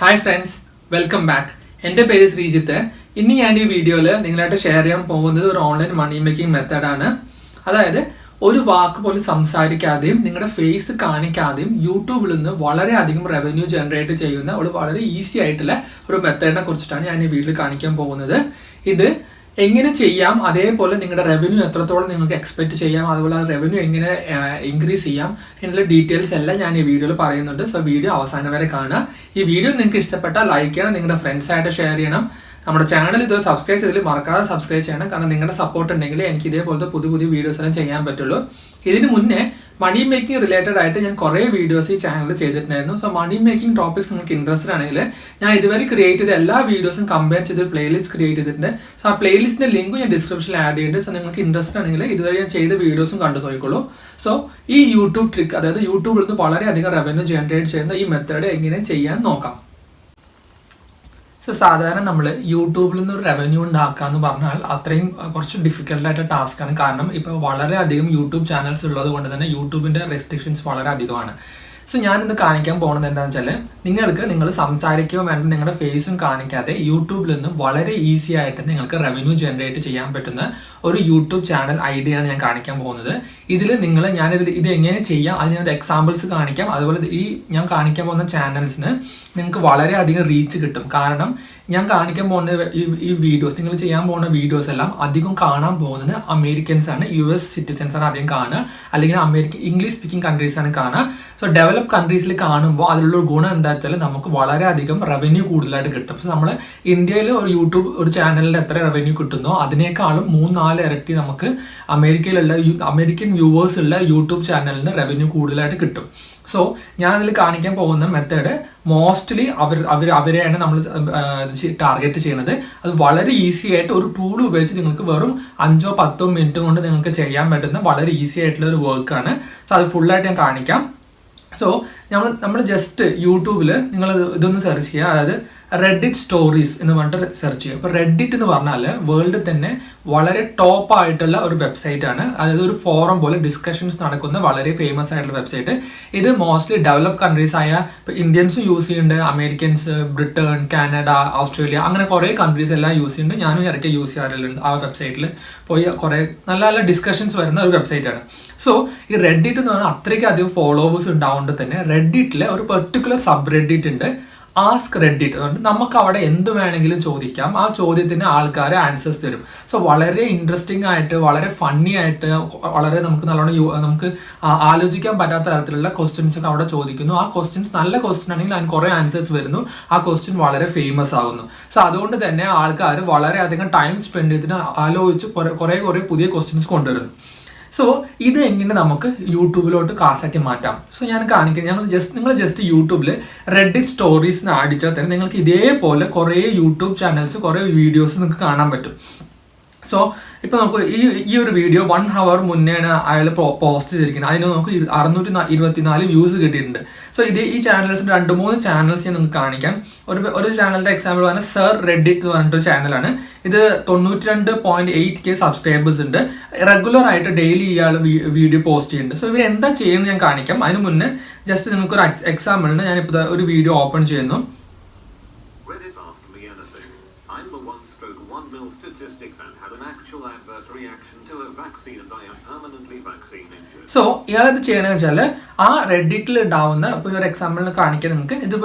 Hi friends, welcome back. എൻ്റെ പേര് ശ്രീജിത്ത്. ഇന്ന് ഞാൻ ഈ വീഡിയോയിൽ നിങ്ങളായിട്ട് ഷെയർ ചെയ്യാൻ പോകുന്നത് ഒരു ഓൺലൈൻ മണി മേക്കിംഗ് മെത്തേഡാണ്. അതായത് ഒരു വാക്ക് പോലും സംസാരിക്കാതെയും നിങ്ങളുടെ ഫേസ് കാണിക്കാതെയും യൂട്യൂബിൽ നിന്ന് വളരെയധികം റവന്യൂ ജനറേറ്റ് ചെയ്യുന്ന ഒരു വളരെ ഈസി ആയിട്ടുള്ള ഒരു മെത്തേഡിനെ കുറിച്ചിട്ടാണ് ഞാൻ ഈ വീഡിയോയിൽ കാണിക്കാൻ പോകുന്നത്. ഇത് എങ്ങനെ ചെയ്യാം, അതേപോലെ നിങ്ങളുടെ റവന്യൂ എത്രത്തോളം നിങ്ങൾക്ക് എക്സ്പെക്ട് ചെയ്യാം, അതുപോലെ ആ റവന്യൂ എങ്ങനെ ഇൻക്രീസ് ചെയ്യാം എന്നുള്ള ഡീറ്റെയിൽസ് എല്ലാം ഞാൻ ഈ വീഡിയോയിൽ പറയുന്നുണ്ട്. സോ വീഡിയോ അവസാനം വരെ കാണുക. ഈ വീഡിയോ നിങ്ങൾക്ക് ഇഷ്ടപ്പെട്ടാൽ ലൈക്ക് ചെയ്യണം, നിങ്ങളുടെ ഫ്രണ്ട്സായിട്ട് ഷെയർ ചെയ്യണം. നമ്മുടെ ചാനൽ ഇതുവരെ സബ്സ്ക്രൈബ് ചെയ്തതിൽ മറക്കാതെ സബ്സ്ക്രൈബ് ചെയ്യണം. കാരണം നിങ്ങളുടെ സപ്പോർട്ട് ഉണ്ടെങ്കിൽ എനിക്ക് ഇതേപോലത്തെ പുതിയ പുതിയ വീഡിയോസ് എല്ലാം ചെയ്യാൻ പറ്റുള്ളൂ. ഇതിന് മുന്നേ മണി മേക്കിംഗ് റിലേറ്റഡ് ആയിട്ട് ഞാൻ കുറേ വീഡിയോസ് ഈ ചാനലിൽ ചെയ്തിട്ടുണ്ടായിരുന്നു. സോ മണി മേക്കിംഗ് ടോപ്പിക്സ് നിങ്ങൾക്ക് ഇൻട്രസ്റ്റഡ് ആണെങ്കിൽ ഞാൻ ഇതുവരെ ക്രിയേറ്റ് ചെയ്ത എല്ലാ വീഡിയോസും കമ്പയർ ചെയ്ത് പ്ലേലിസ്റ്റ് ക്രിയേറ്റ് ചെയ്തിട്ടുണ്ട്. സോ ആ പ്ലേലിസ്റ്റിന്റെ ലിങ്ക് ഞാൻ ഡിസ്ക്രിപ്ഷനിൽ ആഡ് ചെയ്യുന്നുണ്ട്. സോ നിങ്ങൾക്ക് ഇൻട്രസ്റ്റഡ് ആണെങ്കിൽ ഇതുവരെ ഞാൻ ചെയ്ത വീഡിയോസും കണ്ടു നോക്കിക്കോളൂ. സോ ഈ യൂട്യൂബ് ട്രിക്ക്, അതായത് യൂട്യൂബിൽ നിന്ന് വളരെയധികം റവന്യൂ ജനറേറ്റ് ചെയ്യുന്ന ഈ മെത്തേഡ് എങ്ങനെ ചെയ്യാൻ നോക്കാം. സോ സാധാരണ നമ്മൾ യൂട്യൂബിൽ നിന്ന് ഒരു റവന്യൂ ഉണ്ടാക്കുക എന്ന് പറഞ്ഞാൽ അത്രയും കുറച്ച് ഡിഫിക്കൽട്ടായിട്ട് ടാസ്ക്കാണ്. കാരണം ഇപ്പോൾ വളരെയധികം യൂട്യൂബ് ചാനൽസ് ഉള്ളത് കൊണ്ട് തന്നെ യൂട്യൂബിൻ്റെ റെസ്ട്രിക്ഷൻസ് വളരെ അധികമാണ്. സോ ഞാനിന്ന് കാണിക്കാൻ പോകുന്നത് എന്താണെന്ന് വെച്ചാൽ നിങ്ങൾ സംസാരിക്കുകയോ വേണ്ട നിങ്ങളുടെ ഫേസും കാണിക്കാതെ യൂട്യൂബിൽ നിന്ന് വളരെ ഈസി ആയിട്ട് നിങ്ങൾക്ക് റവന്യൂ ജനറേറ്റ് ചെയ്യാൻ പറ്റുന്ന ഒരു യൂട്യൂബ് ചാനൽ ഐഡിയ ആണ് ഞാൻ കാണിക്കാൻ പോകുന്നത്. ഇത് എങ്ങനെ ചെയ്യാം അതിനകത്ത് എക്സാമ്പിൾസ് കാണിക്കാം. അതുപോലെ ഈ ഞാൻ കാണിക്കാൻ പോകുന്ന ചാനൽസിന് നിങ്ങൾക്ക് വളരെയധികം റീച്ച് കിട്ടും. കാരണം ഞാൻ കാണിക്കാൻ പോകുന്ന ഈ വീഡിയോസ്, നിങ്ങൾ ചെയ്യാൻ പോകുന്ന വീഡിയോസ് എല്ലാം അധികം കാണാൻ പോകുന്നത് അമേരിക്കൻസ് ആണ്, US സിറ്റിസൻസ് ആണ് അധികം കാണുക, അല്ലെങ്കിൽ ഇംഗ്ലീഷ് സ്പീക്കിംഗ് കൺട്രീസ് ആണ് കാണുക. സോ ഡെവലപ്പ് കൺട്രീസിൽ കാണുമ്പോൾ അതിലുള്ള ഗുണം എന്താ വെച്ചാൽ നമുക്ക് വളരെയധികം റവന്യൂ കൂടുതലായിട്ട് കിട്ടും. സോ നമ്മൾ ഇന്ത്യയിൽ ഒരു ചാനലിൽ എത്ര റവന്യൂ കിട്ടുന്നോ അതിനേക്കാളും 3-4 ഇരട്ടി നമുക്ക് അമേരിക്കൻ വ്യൂവേഴ്സ് ഉള്ള യൂട്യൂബ് ചാനലിന് റവന്യൂ കൂടുതലായിട്ട് കിട്ടും. സോ ഞാൻ അതിൽ കാണിക്കാൻ പോകുന്ന മെത്തേഡ് മോസ്റ്റ്ലി അവരെയാണ് നമ്മൾ ടാർഗറ്റ് ചെയ്യുന്നത്. അത് വളരെ ഈസി ആയിട്ട് ഒരു ടൂൾ ഉപയോഗിച്ച് നിങ്ങൾക്ക് വെറും 5-10 മിനിറ്റ് കൊണ്ട് നിങ്ങൾക്ക് ചെയ്യാൻ പറ്റുന്ന വളരെ ഈസി ആയിട്ടുള്ള ഒരു വർക്കാണ്. സോ അത് ഫുള്ളായിട്ട് ഞാൻ കാണിക്കാം. സോ നമ്മൾ ജസ്റ്റ് യൂട്യൂബിൽ നിങ്ങൾ ഇതൊന്ന് സെർച്ച് ചെയ്യുക, അതായത് റെഡിറ്റ് സ്റ്റോറീസ് എന്ന് പറഞ്ഞിട്ട് സെർച്ച് ചെയ്യുക. അപ്പോൾ റെഡിറ്റ് എന്ന് പറഞ്ഞാൽ വേൾഡിൽ തന്നെ വളരെ ടോപ്പ് ആയിട്ടുള്ള ഒരു വെബ്സൈറ്റ് ആണ്. അതായത് ഒരു ഫോറം പോലെ ഡിസ്കഷൻസ് നടക്കുന്ന വളരെ ഫേമസ് ആയിട്ടുള്ള വെബ്സൈറ്റ്. ഇത് മോസ്റ്റ്ലി ഡെവലപ്പ് കൺട്രീസ് ആയ ഇപ്പോൾ ഇന്ത്യൻസും യൂസ് ചെയ്യുന്നുണ്ട്, അമേരിക്കൻസ്, ബ്രിട്ടൻ, കാനഡ, ഓസ്ട്രേലിയ, അങ്ങനെ കുറേ കൺട്രീസ് എല്ലാം യൂസ് ചെയ്യുന്നുണ്ട്. ഞാനും ഇടയ്ക്ക് യൂസ് ചെയ്യാറുണ്ട്. ആ വെബ്സൈറ്റിൽ പോയി കുറേ നല്ല നല്ല ഡിസ്കഷൻസ് വരുന്ന ഒരു വെബ്സൈറ്റാണ്. സോ ഈ റെഡിറ്റ് എന്ന് പറഞ്ഞാൽ അത്രയ്ക്ക് അധികം ഫോളോവേഴ്സ് ഉണ്ടാവുകൊണ്ട് തന്നെ റെഡിറ്റിൽ ഒരു പെർട്ടിക്കുലർ സബ് റെഡിറ്റ് ഉണ്ട്, ആസ്ക് റെഡിറ്റ്. അതുകൊണ്ട് നമുക്ക് അവിടെ എന്ത് വേണമെങ്കിലും ചോദിക്കാം, ആ ചോദ്യത്തിന് ആൾക്കാർ ആൻസേഴ്സ് തരും. സോ വളരെ ഇൻട്രസ്റ്റിംഗ് ആയിട്ട്, വളരെ ഫണ്ണി ആയിട്ട്, വളരെ നമുക്ക് ആലോചിക്കാൻ പറ്റാത്ത തരത്തിലുള്ള ക്വസ്റ്റ്യൻസ് ഒക്കെ അവിടെ ചോദിക്കുന്നു. ആ ക്വസ്റ്റ്യൻസ് നല്ല ക്വസ്റ്റ്യൻ ആണെങ്കിൽ അതിന് കുറേ ആൻസേഴ്സ് വരുന്നു, ആ ക്വസ്റ്റ്യൻ വളരെ ഫേമസ് ആകുന്നു. സോ അതുകൊണ്ട് തന്നെ ആൾക്കാർ വളരെയധികം ടൈം സ്പെൻഡ് ചെയ്തിട്ട് ആലോചിച്ച് കുറേ പുതിയ ക്വസ്റ്റ്യൻസ് കൊണ്ടുവരുന്നു. സോ ഇത് എങ്ങനെ നമുക്ക് യൂട്യൂബിലോട്ട് കാശാക്കി മാറ്റാം. സോ ഞാൻ കാണിക്കാം. നിങ്ങൾ ജസ്റ്റ് യൂട്യൂബിൽ റെഡിറ്റ് സ്റ്റോറീസ് അടിച്ചാൽ തന്നെ നിങ്ങൾക്ക് ഇതേപോലെ കുറേ യൂട്യൂബ് ചാനൽസ്, കുറേ വീഡിയോസ് നിങ്ങൾക്ക് കാണാൻ പറ്റും. സോ ഇപ്പോൾ നമുക്ക് ഈ ഒരു വീഡിയോ 1 hour മുന്നെയാണ് അയാൾ പോസ്റ്റ് ചെയ്തിരിക്കുന്നത്. അതിന് നമുക്ക് 624 വ്യൂസ് കിട്ടിയിട്ടുണ്ട്. സോ ഈ ചാനൽസിൻ്റെ 2-3 ചാനൽസ് ഞാൻ നിങ്ങൾക്ക് കാണിക്കാം. ഒരു ചാനലിൻ്റെ എക്സാമ്പിൾ പറഞ്ഞാൽ സർ റെഡിറ്റ് എന്ന് പറഞ്ഞിട്ടൊരു ചാനലാണ്. ഇത് 92.8K സബ്സ്ക്രൈബേഴ്സ് ഉണ്ട്. റെഗുലർ ആയിട്ട് ഡെയിലി ഇയാൾ വീഡിയോ പോസ്റ്റ് ചെയ്യുന്നുണ്ട്. സോ ഇവർ എന്താ ചെയ്യുന്നത് ഞാൻ കാണിക്കാം. അതിന് മുന്നേ ജസ്റ്റ് നിങ്ങൾക്കൊരു എക്സാമ്പിളിന് ഞാനിപ്പോൾ ഒരു വീഡിയോ ഓപ്പൺ ചെയ്യുന്നു. സോ ഇയാളത് ചെയ്യണമെന്ന് വെച്ചാൽ ആ റെഡിറ്റിൽ ഉണ്ടാവുന്ന, ഇപ്പോൾ ഒരു എക്സാമ്പിളിന് കാണിക്കാൻ നിങ്ങൾക്ക്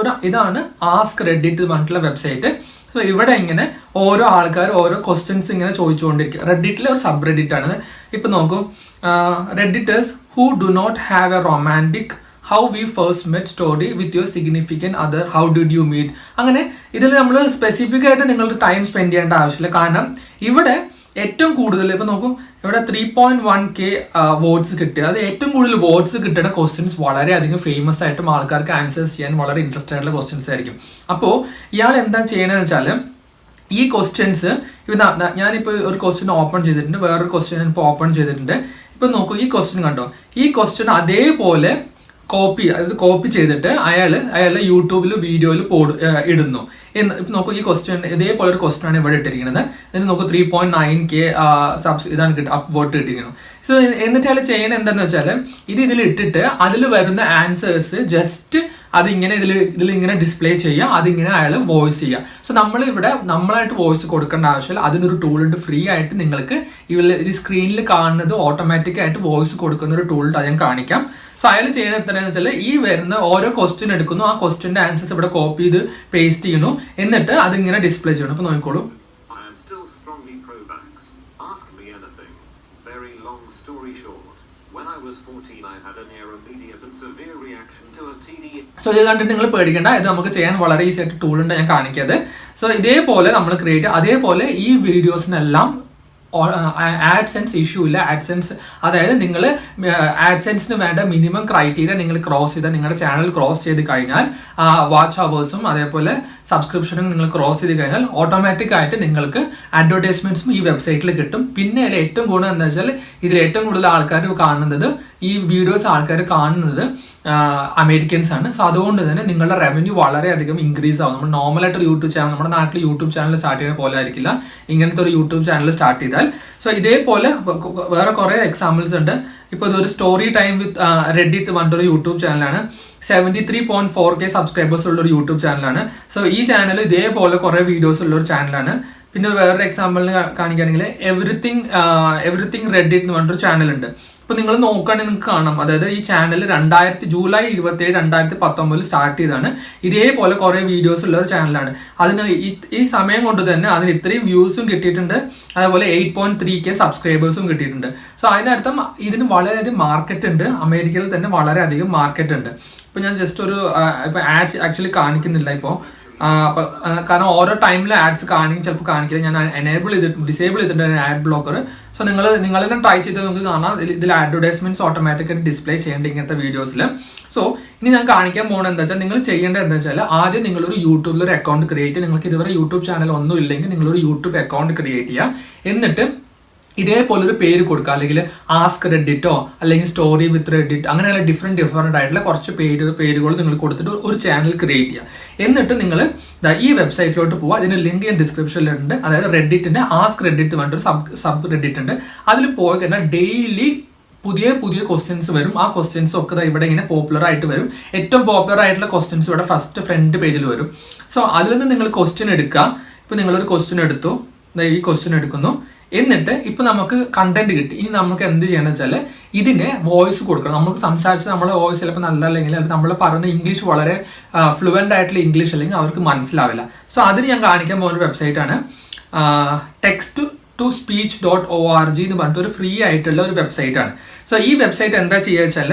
ഇതാണ് ആസ്ക് റെഡിറ്റ് പറഞ്ഞിട്ടുള്ള വെബ്സൈറ്റ്. സോ ഇവിടെ ഇങ്ങനെ ഓരോ ആൾക്കാർ ഓരോ ക്വസ്റ്റ്യൻസ് ഇങ്ങനെ ചോദിച്ചുകൊണ്ടിരിക്കും. റെഡിറ്റിലെ ഒരു സബ് റെഡിറ്റ് ആണ്. ഇപ്പം നോക്കൂ, Redditors who do not have a romantic how we first met story with your significant other, how did you meet. അങ്ങനെ ഇതിൽ നമ്മൾ സ്പെസിഫിക് ആയിട്ട് നിങ്ങൾക്ക് ടൈം സ്പെൻഡ് ചെയ്യേണ്ട ആവശ്യമില്ല. കാരണം ഇവിടെ ഏറ്റവും കൂടുതൽ ഇപ്പോൾ നോക്കും, ഇവിടെ 3.1K വോട്ട്സ് കിട്ടിയ, അത് ഏറ്റവും കൂടുതൽ വോട്ട്സ് കിട്ടുന്ന ക്വസ്റ്റ്യൻസ് വളരെയധികം ഫേമസ് ആയിട്ടും ആൾക്കാർക്ക് ആൻസേഴ്സ് ചെയ്യാൻ വളരെ ഇൻട്രസ്റ്റ് ആയിട്ടുള്ള ക്വസ്റ്റ്യൻസ് ആയിരിക്കും. അപ്പോൾ ഇയാൾ എന്താ ചെയ്യണമെന്ന് വെച്ചാൽ ഈ ക്വസ്റ്റ്യൻസ് ഞാനിപ്പോൾ ഒരു ക്വസ്റ്റ്യൻ ഓപ്പൺ ചെയ്തിട്ടുണ്ട്, വേറൊരു ക്വസ്റ്റ്യൻ ഇപ്പോൾ ഓപ്പൺ ചെയ്തിട്ടുണ്ട്. ഇപ്പം നോക്കൂ, ഈ ക്വസ്റ്റ്യൻ കണ്ടോ, ഈ ക്വസ്റ്റ്യൻ അതേപോലെ കോപ്പി ചെയ്തിട്ട് അയാൾ യൂട്യൂബിൽ വീഡിയോയിൽ ഇടുന്നു. ഇപ്പം നോക്കൂ, ഈ ക്വസ്റ്റ്യൻ ഇതേപോലെ ഒരു ക്വസ്റ്റ്യൻ ആണ് ഇവിടെ ഇട്ടിരിക്കുന്നത്. ഇതിന് നോക്കൂ 3.9K ഇതാണ് അപ്വോട്ട് കിട്ടിയിരിക്കുന്നത്. സോ എന്നിട്ട് അയാൾ ചെയ്യണത് എന്താണെന്ന് വെച്ചാൽ ഇതിൽ ഇട്ടിട്ട് അതിൽ വരുന്ന ആൻസേഴ്സ് ജസ്റ്റ് അതിങ്ങനെ ഇതിലിങ്ങനെ ഡിസ്പ്ലേ ചെയ്യുക, അതിങ്ങനെ അയാൾ വോയിസ് ചെയ്യുക. സോ നമ്മളായിട്ട് വോയിസ് കൊടുക്കേണ്ട ആവശ്യമില്ല. അതിനൊരു ടൂൾ ഉണ്ട് ഫ്രീ ആയിട്ട്. നിങ്ങൾക്ക് ഈ സ്ക്രീനിൽ കാണുന്നത് ഓട്ടോമാറ്റിക് ആയിട്ട് വോയിസ് കൊടുക്കുന്ന ഒരു ടൂൾ അത് ഞാൻ കാണിക്കാം. സോ അയാൾ ചെയ്യുന്നത് എത്രയാണെന്ന് വെച്ചാൽ ഈ വരുന്ന ഓരോ ക്വസ്റ്റ്യൻ എടുക്കുന്നു, ആ ക്വസ്റ്റ്യൻ്റെ ആൻസേഴ്സ് ഇവിടെ കോപ്പി ചെയ്ത് പേസ്റ്റ് ചെയ്യുന്നു, എന്നിട്ട് അതിങ്ങനെ ഡിസ്പ്ലേ ചെയ്യണം. അപ്പോൾ നോക്കിക്കോളൂ. സോ ഇത് കണ്ടിട്ട് നിങ്ങൾ പേടിക്കേണ്ട, ഇത് നമുക്ക് ചെയ്യാൻ വളരെ ഈസി ആയിട്ട് ടൂൾ ഉണ്ട്, ഞാൻ കാണിക്കാതെ. സോ ഇതേപോലെ നമ്മൾ ക്രിയേറ്റ്, അതേപോലെ ഈ വീഡിയോസിനെല്ലാം ആഡ്സെൻസ് ഇഷ്യൂ ഇല്ല. ആഡ്സെൻസ് അതായത് നിങ്ങൾ ആഡ്സെൻസിന് വേണ്ട മിനിമം ക്രൈറ്റീരിയ നിങ്ങൾ ക്രോസ് ചെയ്താൽ, നിങ്ങളുടെ ചാനൽ ക്രോസ് ചെയ്ത് കഴിഞ്ഞാൽ വാച്ച് അവേഴ്സും അതേപോലെ സബ്സ്ക്രിപ്ഷനും നിങ്ങൾ ക്രോസ് ചെയ്ത് കഴിഞ്ഞാൽ ഓട്ടോമാറ്റിക് ആയിട്ട് നിങ്ങൾക്ക് അഡ്വർടൈസ്മെന്റ്സും ഈ വെബ്സൈറ്റിൽ കിട്ടും. പിന്നെ ഏറ്റവും കൂടുതൽ എന്താ വെച്ചാൽ ഇതിൽ ഏറ്റവും കൂടുതൽ ആൾക്കാർ കാണുന്നത്, ഈ വീഡിയോസ് ആൾക്കാർ കാണുന്നത് അമേരിക്കൻസ് ആണ്. സോ അതുകൊണ്ട് തന്നെ നിങ്ങളുടെ റവന്യൂ വളരെയധികം ഇൻക്രീസ് ആവും. നമ്മൾ നോർമലായിട്ടൊരു യൂട്യൂബ് ചാനൽ, നമ്മുടെ നാട്ടിൽ യൂട്യൂബ് ചാനൽ സ്റ്റാർട്ട് ചെയ്യുന്ന പോലെ ആയിരിക്കില്ല ഇങ്ങനത്തെ ഒരു യൂട്യൂബ് ചാനൽ സ്റ്റാർട്ട് ചെയ്താൽ. സോ ഇതേപോലെ വേറെ കുറേ എക്സാമ്പിൾസ് ഉണ്ട്. ഇപ്പോൾ ഇതൊരു സ്റ്റോറി ടൈം വിത്ത് റെഡിറ്റ് പറഞ്ഞിട്ടൊരു യൂട്യൂബ് ചാനലാണ്. 73.4K സബ്സ്ക്രൈബേഴ്സ് ഉള്ള ഒരു യൂട്യൂബ് ചാനലാണ്. സോ ഈ ചാനൽ ഇതേപോലെ കുറേ വീഡിയോസ് ഉള്ള ഒരു ചാനലാണ്. പിന്നെ വേറൊരു എക്സാമ്പിളിന് കാണിക്കുകയാണെങ്കിൽ എവറിത്തിങ് റെഡിറ്റ് എന്ന് പറഞ്ഞിട്ടൊരു ചാനലുണ്ട്. ഇപ്പൊ നിങ്ങൾ നോക്കുകയാണെങ്കിൽ നിങ്ങൾക്ക് കാണാം, അതായത് ഈ ചാനൽ ജൂലൈ 27, 2019 സ്റ്റാർട്ട് ചെയ്താണ്. ഇതേപോലെ കുറേ വീഡിയോസ് ഉള്ള ഒരു ചാനലാണ്. അതിന് ഈ സമയം കൊണ്ട് തന്നെ അതിന് ഇത്രയും വ്യൂസും കിട്ടിയിട്ടുണ്ട്, അതേപോലെ 8.3K സബ്സ്ക്രൈബേഴ്സും കിട്ടിയിട്ടുണ്ട്. സോ അതിനർത്ഥം ഇതിന് വളരെയധികം മാർക്കറ്റ് ഉണ്ട്, അമേരിക്കയിൽ തന്നെ വളരെയധികം മാർക്കറ്റ് ഉണ്ട്. ഇപ്പൊ ഞാൻ ജസ്റ്റ് ഒരു ഇപ്പൊ ആഡ്സ് ആക്ച്വലി കാണിക്കുന്നില്ല ഇപ്പോൾ, കാരണം ഓരോ ടൈമിൽ ആഡ്സ് ചിലപ്പോൾ കാണിക്കില്ല. ഞാൻ ഡിസേബിൾ ചെയ്തിട്ടുണ്ട് ആഡ് ബ്ലോക്കർ. സോ നിങ്ങൾ തന്നെ ട്രൈ ചെയ്ത് നമുക്ക് കാണാം, ഇതിൽ അഡ്വർടൈസ്മെന്റ്സ് ഓട്ടോമാറ്റിക്കായിട്ട് ഡിസ്പ്ലേ ചെയ്യേണ്ട ഇങ്ങനത്തെ വീഡിയോസിൽ. സോ ഇനി ഞാൻ കാണിക്കാൻ പോകുന്നത് എന്താ വെച്ചാൽ, നിങ്ങൾ ചെയ്യേണ്ടത് എന്താ വെച്ചാൽ ആദ്യം നിങ്ങളൊരു യൂട്യൂബിൽ ഒരു അക്കൗണ്ട് ക്രിയേറ്റ് ചെയ്യുക. നിങ്ങൾക്ക് ഇതുവരെ യൂട്യൂബ് ചാനൽ ഒന്നും ഇല്ലെങ്കിൽ നിങ്ങളൊരു യൂട്യൂബ് അക്കൗണ്ട് ക്രിയേറ്റ് ചെയ്യുക. എന്നിട്ട് ഇതേപോലെ ഒരു പേര് കൊടുക്കുക, അല്ലെങ്കിൽ ആസ്ക് റെഡിറ്റോ അല്ലെങ്കിൽ സ്റ്റോറി വിത്ത് റെഡിറ്റ്, അങ്ങനെയുള്ള ഡിഫറെൻറ്റ് ആയിട്ടുള്ള കുറച്ച് പേരുകൾ നിങ്ങൾ കൊടുത്തിട്ട് ഒരു ചാനൽ ക്രിയേറ്റ് ചെയ്യുക. എന്നിട്ട് നിങ്ങൾ ഈ വെബ്സൈറ്റിലോട്ട് പോവുക. അതിന് ലിങ്ക് ഞാൻ ഡിസ്ക്രിപ്ഷനിലുണ്ട്. അതായത് റെഡിറ്റിൻ്റെ ആസ്ക് റെഡിറ്റ് പറഞ്ഞിട്ടൊരു സബ് റെഡിറ്റ് ഉണ്ട്. അതിൽ പോയി കഴിഞ്ഞാൽ ഡെയിലി പുതിയ ക്വസ്റ്റ്യൻസ് വരും. ആ ക്വസ്റ്റ്യൻസ് ഒക്കെ ഇവിടെ ഇങ്ങനെ പോപ്പുലർ ആയിട്ട് വരും. ഏറ്റവും പോപ്പുലർ ആയിട്ടുള്ള ക്വസ്റ്റ്യൻസ് ഇവിടെ ഫസ്റ്റ് ഫ്രണ്ട് പേജിൽ വരും. സോ അതിൽ നിന്ന് നിങ്ങൾ ക്വസ്റ്റ്യൻ എടുക്കുക. ഇപ്പോൾ നിങ്ങളൊരു ക്വസ്റ്റ്യൻ എടുത്തു, ഈ ക്വസ്റ്റ്യൻ എടുക്കുന്നു, എന്നിട്ട് ഇപ്പൊ നമുക്ക് കണ്ടന്റ് കിട്ടി. ഇനി നമുക്ക് എന്ത് ചെയ്യണം വെച്ചാൽ ഇതിനെ വോയിസ് കൊടുക്കണം. നമുക്ക് സംസാരിച്ച് നമ്മളെ വോയിസ് ചിലപ്പോൾ നല്ല അല്ലെങ്കിൽ നമ്മൾ പറയുന്ന ഇംഗ്ലീഷ് വളരെ ഫ്ലുവൻ്റ് ആയിട്ടുള്ള ഇംഗ്ലീഷ് അല്ലെങ്കിൽ അവർക്ക് മനസ്സിലാവില്ല. സോ അതിന് ഞാൻ കാണിക്കാൻ പോകുന്ന വെബ്സൈറ്റാണ് text-to-speech.org എന്ന് പറഞ്ഞിട്ട് ഒരു ഫ്രീ ആയിട്ടുള്ള ഒരു വെബ്സൈറ്റാണ്. സോ ഈ വെബ്സൈറ്റ് എന്താ ചെയ്യുക വെച്ചാൽ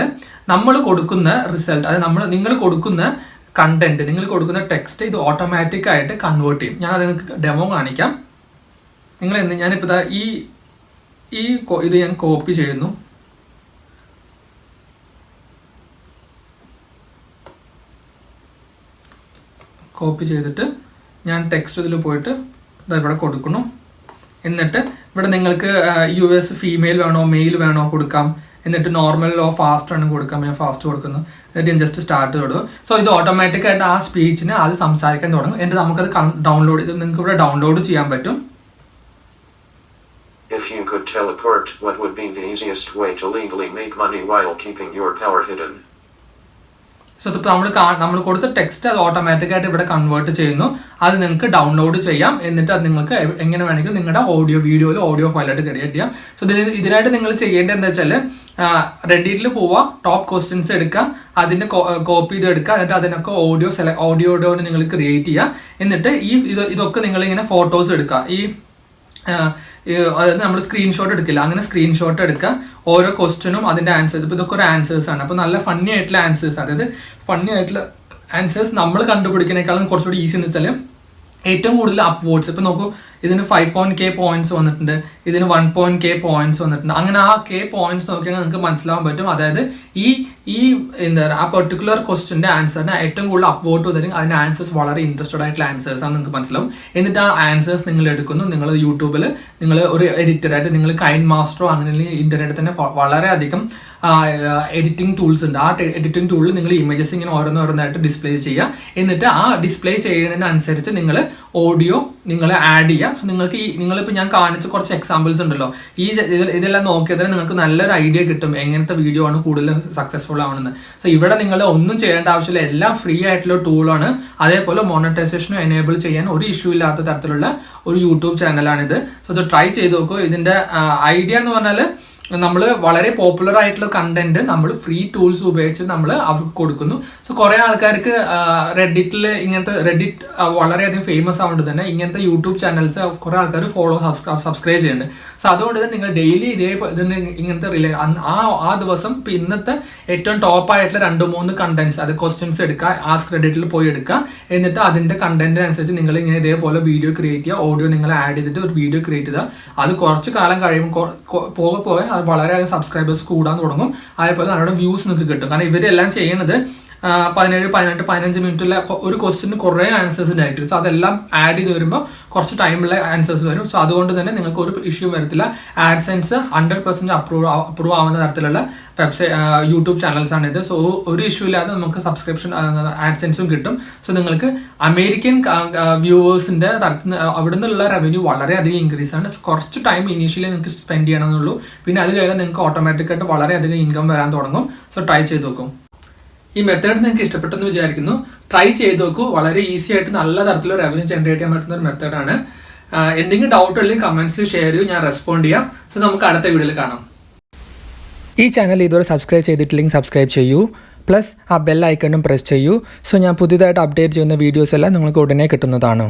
നമ്മൾ കൊടുക്കുന്ന റിസൾട്ട്, അതായത് നിങ്ങൾ കൊടുക്കുന്ന കണ്ടന്റ്, നിങ്ങൾ കൊടുക്കുന്ന ടെക്സ്റ്റ് ഇത് ഓട്ടോമാറ്റിക് ആയിട്ട് കൺവേർട്ട് ചെയ്യും. ഞാൻ അത് നിങ്ങൾക്ക് ഡെമോ കാണിക്കാം. ഞാനിപ്പോൾ ഇത് ഞാൻ കോപ്പി ചെയ്യുന്നു. കോപ്പി ചെയ്തിട്ട് ഞാൻ ടെക്സ്റ്റ് ഇതിൽ പോയിട്ട് ഇവിടെ കൊടുക്കണം. എന്നിട്ട് ഇവിടെ നിങ്ങൾക്ക് US ഫീമെയിൽ വേണോ മെയിൽ വേണോ കൊടുക്കാം. എന്നിട്ട് നോർമലോ ഫാസ്റ്റ് വേണം കൊടുക്കാം. ഞാൻ ഫാസ്റ്റ് കൊടുക്കുന്നു. എന്നിട്ട് ഞാൻ ജസ്റ്റ് സ്റ്റാർട്ട് കൊടുക്കും. സോ ഇത് ഓട്ടോമാറ്റിക്കായിട്ട് ആ സ്പീച്ചിന് അത് സംസാരിക്കാൻ തുടങ്ങും. എന്നിട്ട് നമുക്കത് നിങ്ങൾക്ക് ഇവിടെ ഡൗൺലോഡ് ചെയ്യാൻ പറ്റും. If you could teleport, what would be the easiest way to legally make money while keeping your power hidden? So ഇപ്പോൾ നമ്മൾ കൊടുത്ത ടെക്സ്റ്റ് അത് ഓട്ടോമാറ്റിക്കായിട്ട് ഇവിടെ കൺവേർട്ട് ചെയ്യുന്നു. അത് നിങ്ങൾക്ക് ഡൗൺലോഡ് ചെയ്യാം. എന്നിട്ട് അത് നിങ്ങൾക്ക് എങ്ങനെ വേണമെങ്കിലും നിങ്ങളുടെ വീഡിയോയിൽ ഓഡിയോ ഫയലായിട്ട് ക്രിയേറ്റ് ചെയ്യാം. സോ ഇതിനായിട്ട് നിങ്ങൾ ചെയ്യേണ്ടത് എന്താ വെച്ചാൽ റെഡിറ്റിൽ പോവുക, ടോപ്പ് ക്വസ്റ്റ്യൻസ് എടുക്കുക, അതിൻ്റെ കോപ്പി ചെയ്ത് എടുക്കുക, എന്നിട്ട് അതിനൊക്കെ ഓഡിയോ നിങ്ങൾ ക്രിയേറ്റ് ചെയ്യുക. എന്നിട്ട് ഇതൊക്കെ നിങ്ങളിങ്ങനെ ഫോട്ടോസ് എടുക്കുക. അതായത് നമ്മൾ സ്ക്രീൻഷോട്ട് എടുക്കില്ല, അങ്ങനെ സ്ക്രീൻഷോട്ട് എടുക്കുക. ഓരോ ക്വസ്റ്റ്യനും അതിൻ്റെ ആൻസേഴ്സ്, ഇപ്പോൾ ഇതൊക്കെ ഒരു ആൻസേഴ്സ് ആണ്. അപ്പോൾ നല്ല ഫണ്ണി ആയിട്ടുള്ള ആൻസേഴ്സ്, അതായത് ഫണ്ണി ആയിട്ടുള്ള ആൻസേഴ്സ് നമ്മൾ കണ്ടുപിടിക്കുന്നതിനേക്കാളും കുറച്ചുകൂടി ഈസി എന്ന് വെച്ചാൽ ഏറ്റവും കൂടുതൽ അപ്വേർഡ്സ്. ഇപ്പോൾ നോക്കൂ, ഇതിന് 5.K പോയിന്റ്സ് വന്നിട്ടുണ്ട്, ഇതിന് 1.K പോയിന്റ്സ് വന്നിട്ടുണ്ട്. അങ്ങനെ ആ K പോയിന്റ്സ് നോക്കിയാൽ നിങ്ങൾക്ക് മനസ്സിലാവാൻ പറ്റും. അതായത് എന്താ പറയുക, ആ പെർട്ടിക്കുലർ ക്വസ്റ്റ്യൻ്റെ ആൻസറിന് ഏറ്റവും കൂടുതൽ അപ്വോർഡ് വന്നില്ലെങ്കിൽ അതിൻ്റെ ആൻസേഴ്സ് വളരെ ഇൻട്രസ്റ്റഡ് ആയിട്ടുള്ള ആൻസേഴ്സ് ആണ് നിങ്ങൾക്ക് മനസ്സിലാവും. എന്നിട്ട് ആ ആൻസേഴ്സ് നിങ്ങൾ എടുക്കുന്നു. നിങ്ങൾ യൂട്യൂബിൽ നിങ്ങൾ ഒരു എഡിറ്ററായിട്ട് നിങ്ങൾ കൈൻ മാസ്റ്ററോ അങ്ങനെ ഇന്റർനെറ്റിൽ തന്നെ വളരെയധികം എഡിറ്റിംഗ് ടൂൾസ് ഉണ്ട്. ആ എഡിറ്റിംഗ് ടൂളിൽ നിങ്ങൾ ഇമേജസ് ഇങ്ങനെ ഓരോന്നോരോന്നായിട്ട് ഡിസ്പ്ലേ ചെയ്യുക. എന്നിട്ട് ആ ഡിസ്പ്ലേ ചെയ്യുന്നതിനനുസരിച്ച് നിങ്ങൾ ഓഡിയോ നിങ്ങൾ ആഡ് ചെയ്യുക. സോ നിങ്ങൾക്ക് നിങ്ങളിപ്പോൾ ഞാൻ കാണിച്ച കുറച്ച് എക്സാമ്പിൾസ് ഉണ്ടല്ലോ, ഇതെല്ലാം നോക്കിയാൽ തന്നെ നിങ്ങൾക്ക് നല്ലൊരു ഐഡിയ കിട്ടും എങ്ങനത്തെ വീഡിയോ ആണ് കൂടുതൽ സക്സസ്ഫുൾ ആവണമെന്ന്. സോ ഇവിടെ നിങ്ങൾ ഒന്നും ചെയ്യേണ്ട ആവശ്യമില്ല, എല്ലാം ഫ്രീ ആയിട്ടുള്ള ടൂളാണ്. അതേപോലെ മോണിറ്റൈസേഷനും എനേബിൾ ചെയ്യാൻ ഒരു ഇഷ്യൂ ഇല്ലാത്ത തരത്തിലുള്ള ഒരു യൂട്യൂബ് ചാനലാണിത്. സോ ഇത് ട്രൈ ചെയ്ത് നോക്കൂ. ഇതിൻ്റെ ഐഡിയ എന്ന് പറഞ്ഞാൽ നമ്മൾ വളരെ പോപ്പുലർ ആയിട്ടുള്ള കണ്ടന്റ് നമ്മൾ ഫ്രീ ടൂൾസ് ഉപയോഗിച്ച് നമ്മൾ അവർക്ക് കൊടുക്കുന്നു. സോ കുറേ ആൾക്കാർക്ക് റെഡിറ്റിൽ റെഡിറ്റ് വളരെയധികം ഫേമസ് ആവുകൊണ്ട് തന്നെ ഇങ്ങനത്തെ യൂട്യൂബ് ചാനൽസ് കുറേ ആൾക്കാർ സബ്സ്ക്രൈബ് ചെയ്യുന്നുണ്ട്. സോ അതുകൊണ്ട് തന്നെ നിങ്ങൾ ഡെയിലി ഇതിന് ഇങ്ങനത്തെ ആ ദിവസം ഇന്നത്തെ ഏറ്റവും ടോപ്പ് ആയിട്ടുള്ള 2-3 കണ്ടന്റ്സ്, അത് ക്വസ്റ്റ്യൻസ് എടുക്കുക, ആസ്ക് റെഡിറ്റിൽ പോയി എടുക്കുക. എന്നിട്ട് അതിന്റെ കണ്ടന്റ് അനുസരിച്ച് നിങ്ങൾ ഇങ്ങനെ ഇതേപോലെ വീഡിയോ ക്രിയേറ്റ് ചെയ്യുക, ഓഡിയോ നിങ്ങൾ ആഡ് ചെയ്തിട്ട് ഒരു വീഡിയോ ക്രിയേറ്റ് ചെയ്യുക. അത് കുറച്ച് കാലം കഴിയുമ്പോൾ പോകെ അത് വളരെയധികം സബ്സ്ക്രൈബേഴ്സ് കൂടാൻ തുടങ്ങും. അതേപോലെ നമ്മുടെ വ്യൂസ് നിങ്ങൾക്ക് കിട്ടും. കാരണം ഇവരെല്ലാം ചെയ്യുന്നത് 17, 18, 15 മിനിറ്റുള്ള ഒരു ക്വസ്റ്റ്യന് കുറേ ആൻസേഴ്സ് ഉണ്ടായിരിക്കും. സോ അതെല്ലാം ആഡ് ചെയ്ത് വരുമ്പോൾ കുറച്ച് ടൈമുള്ള ആൻസേഴ്സ് വരും. സോ അതുകൊണ്ട് തന്നെ നിങ്ങൾക്ക് ഒരു ഇഷ്യൂ വരത്തില്ല. ആഡ്സെൻസ് 100% അപ്രൂവ് ആവുന്ന തരത്തിലുള്ള യൂട്യൂബ് ചാനൽസാണ് ഇത്. സോ ഒരു ഇഷ്യൂ ഇല്ലാതെ നമുക്ക് സബ്സ്ക്രിപ്ഷൻ ആഡ്സെൻസും കിട്ടും. സോ നിങ്ങൾക്ക് അമേരിക്കൻ വ്യൂവേഴ്സിൻ്റെ തരത്തിൽ അവിടെ നിന്നുള്ള റവന്യൂ വളരെയധികം ഇൻക്രീസ് ആണ്. സോ കുറച്ച് ടൈം ഇനീഷ്യലി നിങ്ങൾക്ക് സ്പെൻഡ് ചെയ്യണമെന്നുള്ളൂ. പിന്നെ അത് കഴിഞ്ഞാൽ നിങ്ങൾക്ക് ഓട്ടോമാറ്റിക്കായിട്ട് വളരെയധികം ഇൻകം വരാൻ തുടങ്ങും. സോ ട്രൈ ചെയ്ത് നോക്കും. ഈ മെത്തേഡ് നിങ്ങൾക്ക് ഇഷ്ടപ്പെട്ടെന്ന് വിചാരിക്കുന്നു. ട്രൈ ചെയ്ത് നോക്കൂ. വളരെ ഈസി ആയിട്ട് നല്ല തരത്തിലുള്ള റവന്യൂ ജനറേറ്റ് ചെയ്യാൻ പറ്റുന്ന ഒരു മെത്തേഡാണ്. എന്തെങ്കിലും ഡൗട്ട് ഉണ്ടെങ്കിൽ കമൻസിൽ ഷെയർ ചെയ്യൂ, ഞാൻ റെസ്പോണ്ട് ചെയ്യാം. സോ നമുക്ക് അടുത്ത വീഡിയോയിൽ കാണാം. ഈ ചാനൽ ഇതുവരെ സബ്സ്ക്രൈബ് ചെയ്തിട്ടില്ലെങ്കിൽ സബ്സ്ക്രൈബ് ചെയ്യൂ. പ്ലസ് ആ ബെൽ ഐക്കണും പ്രസ് ചെയ്യൂ. സോ ഞാൻ പുതിയതായിട്ട് അപ്ഡേറ്റ് ചെയ്യുന്ന വീഡിയോസ് എല്ലാം നിങ്ങൾക്ക് ഉടനെ കിട്ടുന്നതാണ്.